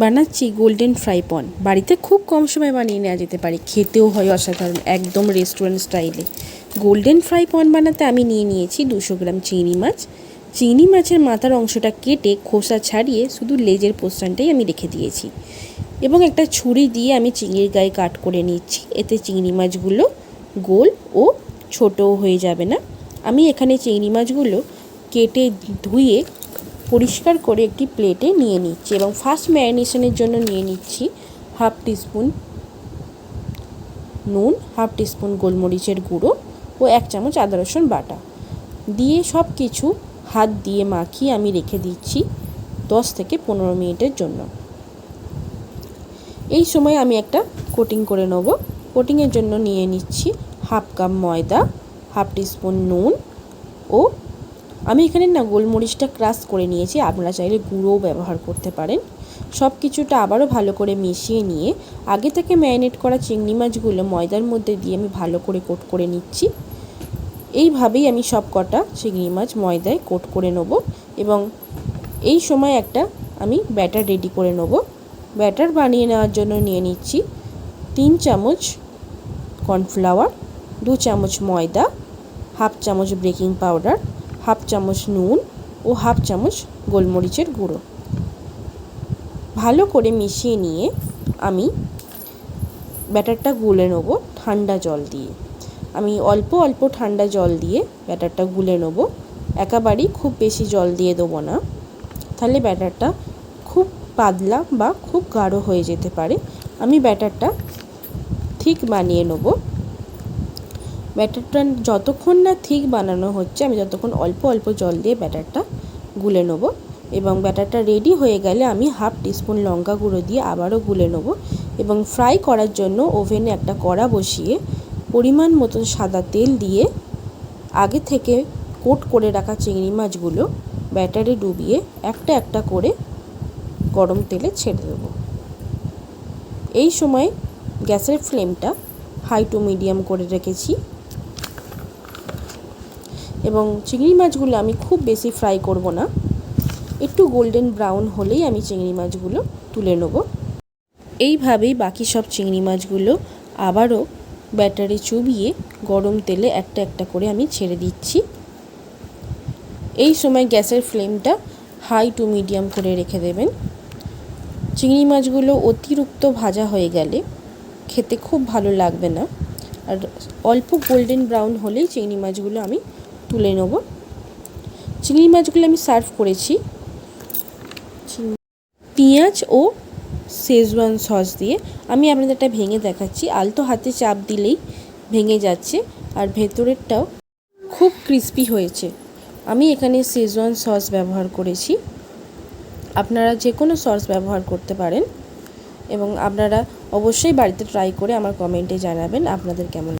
বানাচ্ছি golden fry পন। বাড়িতে খুব কম সময় বানিয়ে নেওয়া যেতে পারে, খেতেও হয় অসাধারণ, একদম রেস্টুরেন্ট স্টাইলে। গোল্ডেন ফ্রাই পন বানাতে আমি নিয়েছি 200 গ্রাম চিংড়ি মাছ। চিংড়ি মাছের মাথার অংশটা কেটে খোসা ছাড়িয়ে শুধু লেজের পোর্শনটাই আমি রেখে দিয়েছি, এবং একটা ছুরি দিয়ে আমি চিংড়ির গায়ে কাট করে নিচ্ছি। এতে চিংড়ি মাছগুলো গোল ও ছোটও হয়ে যাবে না। আমি এখানে চিংড়ি মাছগুলো কেটে ধুয়ে পরিষ্কার করে একটি প্লেটে নিয়ে নিচ্ছি, এবং ফার্স্ট ম্যারিনেশনের জন্য নিয়ে নিচ্ছি 1/2 টিস্পুন নুন, 1/2 টিস্পুন গোলমরিচের গুঁড়ো ও 1 চামচ আদা রসুন বাটা দিয়ে সব কিছু হাত দিয়ে মাখিয়ে আমি রেখে দিচ্ছি 10 থেকে 15 মিনিটের জন্য। এই সময় আমি একটা কোটিং করে নেব। কোটিংয়ের জন্য নিয়ে নিচ্ছি 1/2 কাপ ময়দা, 1/2 টিস্পুন নুন, ও আমি এখানে গোলমরিচটা ক্রাশ করে নিয়েছি, আপনারা চাইলে গুঁড়োও ব্যবহার করতে পারেন। সব কিছুটা আবারও ভালো করে মিশিয়ে নিয়ে আগে থেকে ম্যারিনেট করা চিংড়ি মাছগুলো ময়দার মধ্যে দিয়ে আমি ভালো করে কোট করে নিচ্ছি। এইভাবেই আমি সব কটা চিংড়ি মাছ ময়দায় কোট করে নেব, এবং এই সময় একটা আমি ব্যাটার রেডি করে নেব। ব্যাটার বানিয়ে নেওয়ার জন্য নিয়ে নিচ্ছি 3 চামচ কর্নফ্লাওয়ার, 2 চামচ ময়দা, 1/2 চামচ বেকিং পাউডার, 1/2 চামচ নুন ও 1/2 চামচ গোলমরিচের গুঁড়ো। ভালো করে মিশিয়ে নিয়ে আমি ব্যাটারটা গুলে নেব ঠান্ডা জল দিয়ে। আমি অল্প অল্প ঠান্ডা জল দিয়ে ব্যাটারটা গুলে নেব, একেবারেই খুব বেশি জল দিয়ে দেবো না, তাহলে ব্যাটারটা খুব পাতলা বা খুব গাঢ় হয়ে যেতে পারে। আমি ব্যাটারটা ঠিক বানিয়ে নেব। ব্যাটারটা যতক্ষণ না ঠিক বানানো হচ্ছে আমি ততক্ষণ অল্প অল্প জল দিয়ে ব্যাটারটা গুলে নেব, এবং ব্যাটারটা রেডি হয়ে গেলে আমি 1/2 টিস্পুন লঙ্কা গুঁড়ো দিয়ে আবারও গুলে নেব, এবং ফ্রাই করার জন্য ওভেনে একটা কড়া বসিয়ে পরিমাণ মতো সাদা তেল দিয়ে আগে থেকে কোট করে রাখা চিংড়ি মাছগুলো ব্যাটারে ডুবিয়ে একটা একটা করে গরম তেলে ছেড়ে দেবো। এই সময় গ্যাসের ফ্লেমটা হাই টু মিডিয়াম করে রেখেছি, এবং চিংড়ি মাছগুলো আমি খুব বেশি ফ্রাই করব না, একটু গোল্ডেন ব্রাউন হলেই আমি চিংড়ি মাছগুলো তুলে নেব। এইভাবেই বাকি সব চিংড়ি মাছগুলো আবারও ব্যাটারে চুবিয়ে গরম তেলে একটা একটা করে আমি ছেড়ে দিচ্ছি। এই সময় গ্যাসের ফ্লেমটা হাই টু মিডিয়াম করে রেখে দেবেন। চিংড়ি মাছগুলো অতিরিক্ত ভাজা হয়ে গেলে খেতে খুব ভালো লাগবে না, আর অল্প গোল্ডেন ব্রাউন হলেই চিংড়ি মাছগুলো আমি তুলে নেব। চিংড়ি মাছগুলো আমি সার্ভ করেছি পেঁয়াজ ও শেজওয়ান সস দিয়ে। আমি আপনাদের এটা ভেঙে দেখাচ্ছি, আলতো হাতে চাপ দিলেই ভেঙে যাচ্ছে, আর ভেতরেরটাও খুব ক্রিস্পি হয়েছে। আমি এখানে শেজওয়ান সস ব্যবহার করেছি, আপনারা যে কোনো সস ব্যবহার করতে পারেন, এবং আপনারা অবশ্যই বাড়িতে ট্রাই করে আমার কমেন্টে জানাবেন আপনাদের কেমন।